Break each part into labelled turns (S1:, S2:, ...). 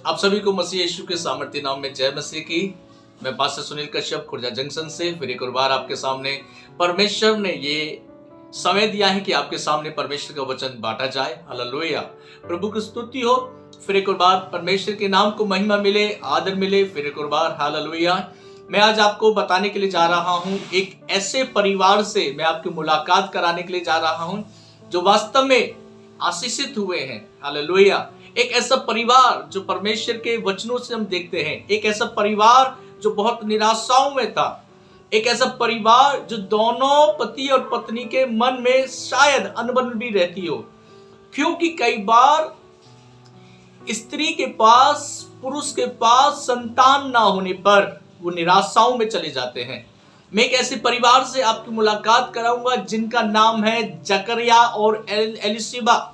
S1: आप सभी को मसीह यीशु के सामर्थ्य नाम में जय मसीह की। मैं पास्टर सुनील कश्यप खुर्जा जंक्शन से फिर एक और बार आपके सामने परमेश्वर ने ये समय दिया है कि आपके सामने परमेश्वर का वचन बांटा जाए। हालेलुया, प्रभु की स्तुति हो। फिर एक और बार परमेश्वर के नाम को महिमा मिले, आदर मिले। फिर एक और बार हालेलुया। मैं आज आपको बताने के लिए जा रहा हूँ, एक ऐसे परिवार से मैं आपकी मुलाकात कराने के लिए जा रहा हूँ जो वास्तव में आशीषित हुए हैं। हालेलुया। एक ऐसा परिवार जो परमेश्वर के वचनों से हम देखते हैं, एक ऐसा परिवार जो बहुत निराशाओं में था, एक ऐसा परिवार जो दोनों पति और पत्नी के मन में शायद अनबन भी रहती हो, क्योंकि कई बार स्त्री के पास, पुरुष के पास संतान ना होने पर वो निराशाओं में चले जाते हैं। मैं एक ऐसे परिवार से आपकी मुलाकात कराऊंगा जिनका नाम है जकरिया और एलिशिबा,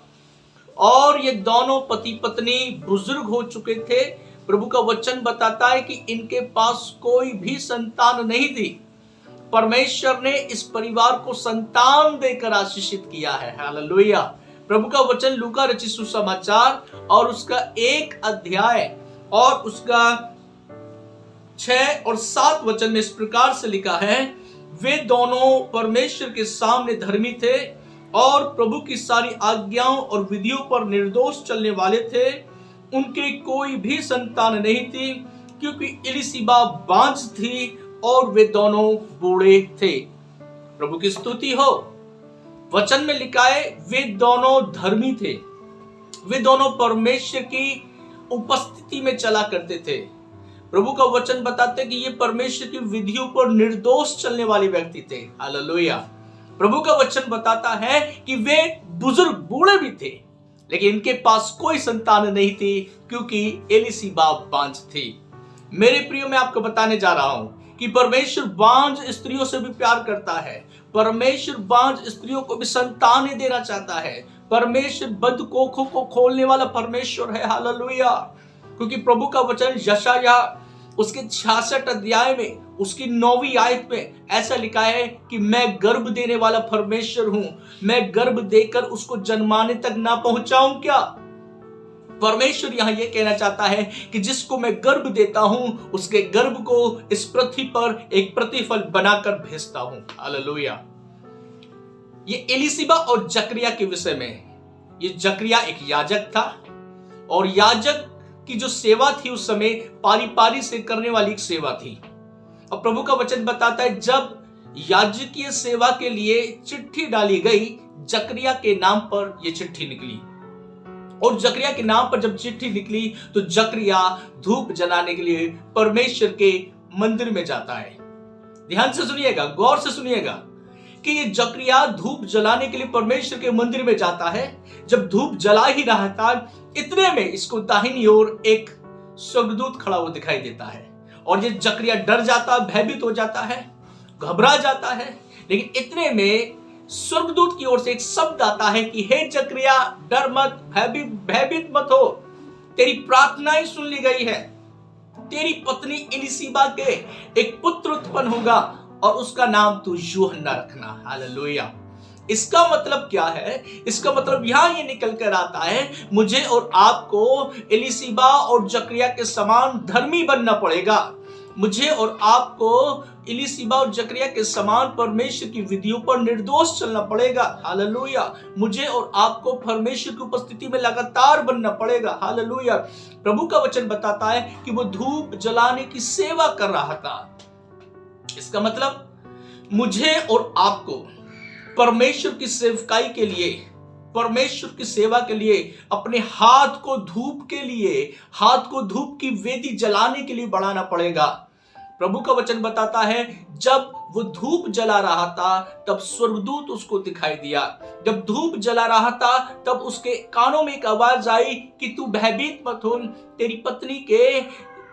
S1: और ये दोनों पति पत्नी बुजुर्ग हो चुके थे। प्रभु का वचन बताता है कि इनके पास कोई भी संतान नहीं थी। परमेश्वर ने इस परिवार को संतान देकर आशीषित किया है। हालेलुया। प्रभु का वचन लूका रचित सुसमाचार और उसका 1 अध्याय और उसका 6 और 7 वचन में इस प्रकार से लिखा है, वे दोनों परमेश्वर के सामने धर्मी थे और प्रभु की सारी आज्ञाओं और विधियों पर निर्दोष चलने वाले थे। उनके कोई भी संतान नहीं थी, क्योंकि एलिशिबा बांझ थी और वे दोनों बूढ़े थे। प्रभु की स्तुति हो। वचन में लिखा है वे दोनों धर्मी थे, वे दोनों परमेश्वर की उपस्थिति में चला करते थे। प्रभु का वचन बताते कि ये परमेश्वर की विधियों पर निर्दोष चलने वाले व्यक्ति थे। हालेलुया। प्रभु का वचन बताता है कि वे बुजुर्ग बूढ़े भी थे, लेकिन इनके पास कोई संतान नहीं थी, क्योंकि एलिशिबा बांझ थी। मेरे प्रियो, मैं आपको बताने जा रहा हूं कि परमेश्वर बांझ स्त्रियों से भी प्यार करता है। परमेश्वर बांझ स्त्रियों को भी संतान देना चाहता है। परमेश्वर बंद कोखों को खोलने वाला परमेश्वर है। हालेलुया। क्योंकि प्रभु का वचन यशायाह उसके 66 अध्याय में उसकी 9वीं आयत में ऐसा लिखा है कि मैं गर्भ देने वाला परमेश्वर हूं, मैं गर्भ देकर उसको जन्माने तक ना पहुंचाऊं क्या? परमेश्वर यहां यह कहना चाहता है कि जिसको मैं गर्भ देता हूं, उसके गर्भ को इस पृथ्वी पर एक प्रतिफल बनाकर भेजता हूं। हालेलुया। ये एलिशिबा और जकरिया के विषय में। ये जकरिया एक याजक था, और याजक की जो सेवा थी उस समय पारी पारी से करने वाली एक सेवा थी। और प्रभु का वचन बताता है जब याजकीय सेवा के लिए चिट्ठी डाली गई, जकरिया के नाम पर यह चिट्ठी निकली। और जकरिया के नाम पर जब चिट्ठी निकली तो जकरिया धूप जलाने के लिए परमेश्वर के मंदिर में जाता है। ध्यान से सुनिएगा, गौर से सुनिएगा कि ये जकरिया धूप जलाने के लिए परमेश्वर के मंदिर में जाता है। जब धूप जला ही रहा था, इतने में इसको दाहिनी ओर एक स्वर्गदूत खड़ा हुआ दिखाई देता है, और ये जकरिया डर जाता है, भयभीत हो जाता है, घबरा जाता है। लेकिन इतने में स्वर्गदूत की ओर से एक शब्द आता है कि हे जकरिया, डर मत, भयभीत मत हो, तेरी प्रार्थनाएं सुन ली गई है। तेरी पत्नी एलिशिबा के एक पुत्र उत्पन्न होगा और उसका नाम तू यूहन्ना रखना। हालेलुया। इसका मतलब क्या है? इसका मतलब यहां ये निकल कर आता है, मुझे और आपको एलिशिबा और जकरिया के समान धर्मी बनना पड़ेगा। मुझे और आपको एलिशिबा और जकरिया के समान परमेश्वर की विधियों पर निर्दोष चलना पड़ेगा। हालेलुया। मुझे और आपको परमेश्वर की उपस्थिति में लगातार बनना पड़ेगा। हालेलुया। प्रभु का वचन बताता है कि वो धूप जलाने की सेवा कर रहा था। इसका मतलब मुझे और आपको परमेश्वर की सेवकाई के लिए, परमेश्वर की सेवा के लिए अपने हाथ को धूप के लिए, हाथ को धूप की वेदी जलाने के लिए बढ़ाना पड़ेगा। प्रभु का वचन बताता है जब वो धूप जला रहा था तब स्वर्गदूत उसको दिखाई दिया। जब धूप जला रहा था तब उसके कानों में एक आवाज आई कि तू भयभीत मत हो, तेरी पत्नी के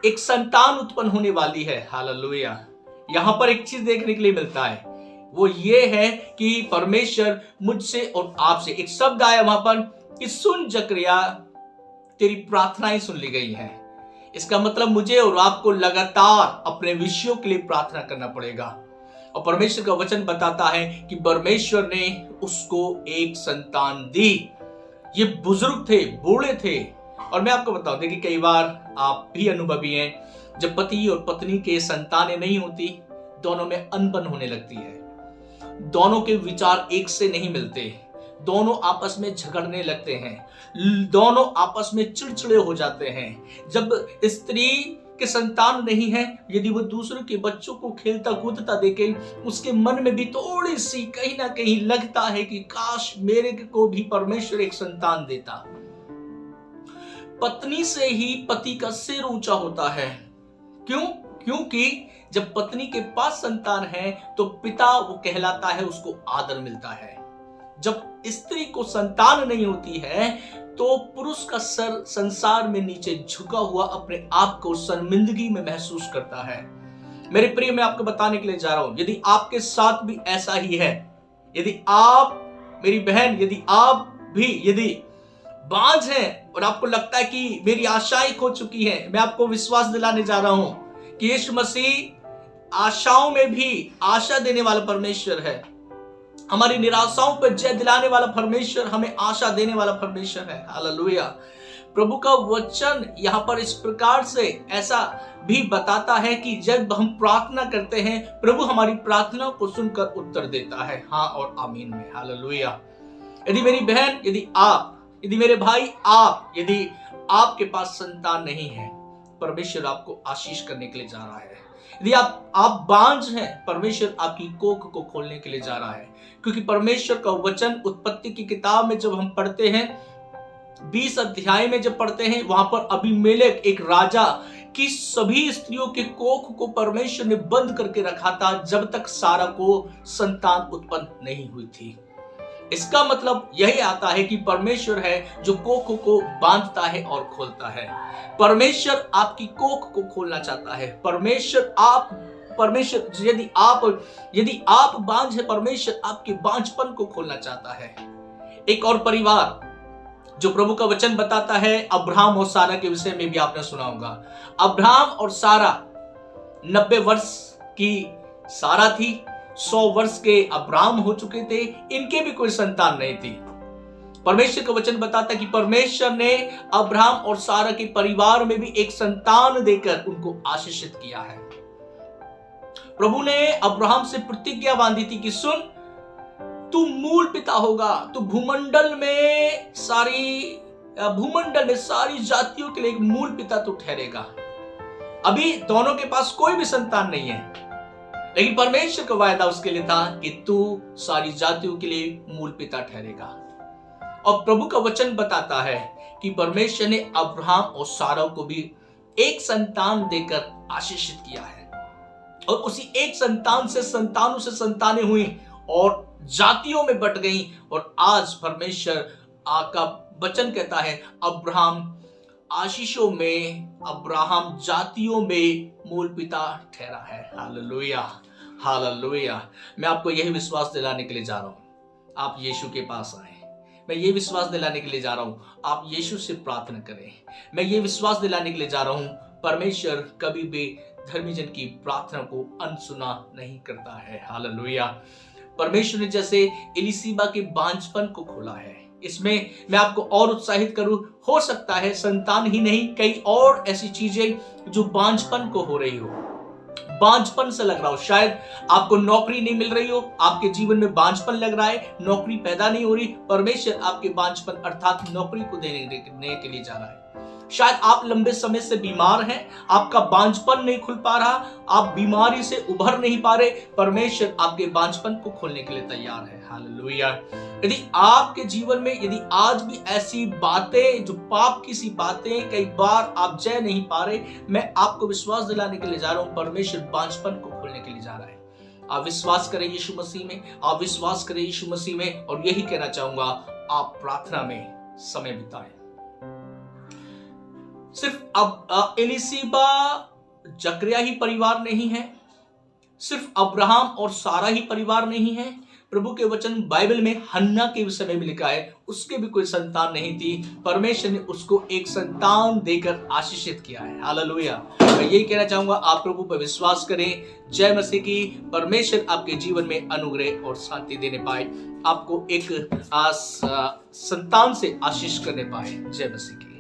S1: एक संतान उत्पन्न होने वाली है। हालेलुया। यहां पर एक चीज देखने के लिए मिलता है, वो ये है कि परमेश्वर मुझसे और आपसे, एक शब्द आया वहां पर कि सुन जकरिया, तेरी प्रार्थनाएं सुन ली गई हैं। इसका मतलब मुझे और आपको लगातार अपने विषयों के लिए प्रार्थना करना पड़ेगा। और परमेश्वर का वचन बताता है कि परमेश्वर ने उसको एक संतान दी। ये बुजुर्ग थे, बूढ़े थे, और मैं आपको बताऊं, देखिए कई बार आप भी अनुभवी हैं, जब पति और पत्नी के संतानें नहीं होती, दोनों में अनबन होने लगती है, दोनों के विचार एक से नहीं मिलते, दोनों आपस में झगड़ने लगते हैं, दोनों आपस में चिड़चिड़े हो जाते हैं। जब स्त्री के संतान नहीं है, यदि वो दूसरों के बच्चों को खेलता कूदता देखे, उसके मन में भी थोड़ी सी कहीं ना कहीं लगता है कि काश मेरे को भी परमेश्वर एक संतान देता। पत्नी से ही पति का सिर ऊंचा होता है। क्यों? क्योंकि जब पत्नी के पास संतान है तो पिता वो कहलाता है, उसको आदर मिलता है। जब स्त्री को संतान नहीं होती है तो पुरुष का सर संसार में नीचे झुका हुआ अपने आप को शर्मिंदगी में महसूस करता है। मेरे प्रिय, मैं आपको बताने के लिए जा रहा हूं, यदि आपके साथ भी ऐसा ही है, यदि आप, मेरी बहन, यदि बांझ हैं और आपको लगता है कि मेरी आशाएं खो चुकी हैं, मैं आपको विश्वास दिलाने जा रहा हूं कि यीशु मसीह आशाओं में भी आशा देने वाला परमेश्वर है। हमारी निराशाओं पर जय दिलाने वाला परमेश्वर, हमें आशा देने वाला परमेश्वर है। हालेलुया। प्रभु का वचन यहाँ पर इस प्रकार से ऐसा भी बताता है कि जब हम प्रार्थना करते हैं, प्रभु हमारी प्रार्थना को सुनकर उत्तर देता है, हाँ और आमीन में। हालेलुया। यदि मेरी बहन, यदि मेरे भाई, यदि आपके पास संतान नहीं है, परमेश्वर आपको आशीष करने के लिए जा रहा है। यदि आप बांझ हैं, परमेश्वर आपकी कोख को खोलने के लिए जा रहा है। क्योंकि परमेश्वर का वचन उत्पत्ति की किताब में जब हम पढ़ते हैं, 20 अध्याय में जब पढ़ते हैं, वहां पर अबीमेलेक एक राजा की सभी स्त्रियों के कोख को परमेश्वर ने बंद करके रखा था जब तक सारा को संतान उत्पन्न नहीं हुई थी। इसका मतलब यही आता है कि परमेश्वर है जो कोख को बांधता है और खोलता है। परमेश्वर आपकी कोख को खोलना चाहता है। यदि आप बांझ है, परमेश्वर आपके बांझपन को खोलना चाहता है। एक और परिवार जो प्रभु का वचन बताता है, अब्राहम और सारा के विषय में भी आपने सुना होगा। अब्राहम और सारा, 90 वर्ष की सारा थी, 100 वर्ष के अब्राहम हो चुके थे, इनके भी कोई संतान नहीं थी। परमेश्वर का वचन बताता है कि परमेश्वर ने अब्राहम और सारा के परिवार में भी एक संतान देकर उनको आशीषित किया है। प्रभु ने अब्राहम से प्रतिज्ञा बांधी थी कि सुन, तू मूल पिता होगा, तू भूमंडल में सारी जातियों के लिए एक मूल पिता तू ठहरेगा। अभी दोनों के पास कोई भी संतान नहीं है, लेकिन परमेश्वर का वायदा उसके लिए था कि तू सारी जातियों के लिए मूल पिता ठहरेगा। और प्रभु का वचन बताता है कि परमेश्वर ने अब्राहम और सारा को भी एक संतान देकर आशीषित किया है, और उसी एक संतान से संतानों से संतानें हुई और जातियों में बट गई। और आज परमेश्वर का वचन कहता है, अब्राहम आशीषों में, अब्राहम जातियों में मूल पिता ठहरा है। Hallelujah, hallelujah. मैं आपको यही विश्वास दिलाने के लिए जा रहा हूं, आप यीशु के पास आए। मैं ये विश्वास दिलाने के लिए जा रहा हूं, आप यीशु से प्रार्थना करें। मैं ये विश्वास दिलाने के लिए जा रहा हूं, परमेश्वर कभी भी धर्मी जन की प्रार्थना को अनसुना नहीं करता है। हालेलुया। परमेश्वर ने जैसे एलीशिबा के बांझपन को खोला है, इसमें मैं आपको और उत्साहित करूं, हो सकता है संतान ही नहीं, कई और ऐसी चीजें जो बांझपन को हो रही हो, बांझपन से लग रहा हो। शायद आपको नौकरी नहीं मिल रही हो, आपके जीवन में बांझपन लग रहा है, नौकरी पैदा नहीं हो रही। परमेश्वर आपके बांझपन अर्थात नौकरी को देने के लिए जा रहा है। शायद आप लंबे समय से बीमार हैं, आपका बांझपन नहीं खुल पा रहा, आप बीमारी से उभर नहीं पा रहे, परमेश्वर आपके बांझपन को खोलने के लिए तैयार है। हालेलुया। यदि आपके जीवन में यदि आज भी ऐसी बातें, जो पाप की सी बातें, कई बार आप जय नहीं पा रहे, मैं आपको विश्वास दिलाने के लिए जा रहा हूं, परमेश्वर बांझपन को खोलने के लिए जा रहा है। आप विश्वास करें यीशु मसीह में, आप विश्वास करें यीशु मसीह में, और यही कहना चाहूंगा, आप प्रार्थना में समय बिताएं। सिर्फ अब एलीशिबा जकरिया ही परिवार नहीं है, सिर्फ अब्राहम और सारा ही परिवार नहीं है। प्रभु के वचन बाइबल में हन्ना के विषय में भी लिखा है, उसके भी कोई संतान नहीं थी, परमेश्वर ने उसको एक संतान देकर आशीषित किया है। हालेलुया। मैं यही कहना चाहूंगा, आप प्रभु पर विश्वास करें। जय मसीह की। परमेश्वर आपके जीवन में अनुग्रह और शांति देने पाए, आपको एक संतान से आशीष करने पाए। जय मसीह की।